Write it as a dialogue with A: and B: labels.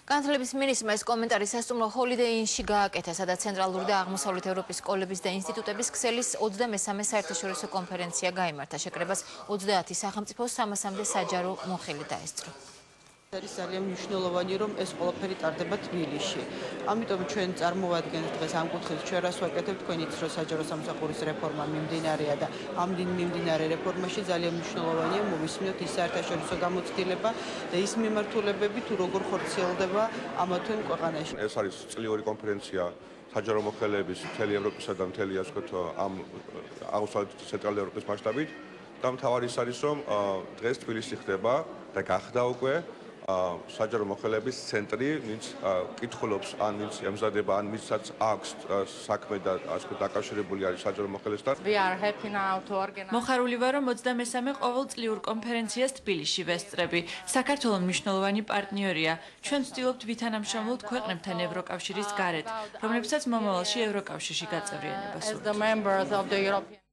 A: განათლების მინისტრმა ეს კომენტარი სასტუმრო Holiday Inn-ში გააკეთა, სადაც ცენტრალური და აღმოსავლეთ ევროპის სკოლების და ინსტიტუტების ქსელის 23-მე საერთაშორისო კონფერენცია გაიმართა. შეკრებას 30 სახელმწიფოს 300-მდე საჯარო მოხელი დაესწრო.
B: არის ძალიან მნიშვნელოვანი, რომ ეს ყველაფერი ტარდება თბილისში. ამიტომ ჩვენ წარმოვადგენთ დღეს ამ კუთხით ჩვენ რას ვაკეთებთ, თქვენ იცით, რომ საჯარო სამსახურის რეფორმა მიმდინარეა და ამ მიმდინარე რეფორმაში ძალიან მნიშვნელოვანია მოვისმინოთ ის საერთაშორისო გამოცდილება და ის მიმართულებები თუ როგორ ხორციელდება ამა თუ იმ ქვეყანაში.
C: ეს არის წლიური კონფერენცია საჯარო მოხელეების მთელი ევროპისა და მთელი ასე ვთქვათ ამ აღმოსავლეთ ცენტრალური ევროპის მასშტაბით და მთავარი ის არის, რომ დღეს თბილისში ხდება და გახდა უკვე საჯარო მოხელეების ცენტრი, ვინც კითხულობს, ან ვინც ემზადება, ან ვინცაც აქვს საქმე და ასე დაკავშირებული არის საჯარო მოხელესთან.
D: მოხარული ვარ, რომ 23-მე ყოველწლიურ კონფერენციას თბილისში ვესწრები. საქართველო მნიშვნელოვანი პარტნიორია. ჩვენ ვცდილობთ ვითანამშრომლოთ ქვეყნებთან ევროკავშირის გარეთ, რომლებსაც მომავალში ევროკავშირში გაწევრიანება სურთ.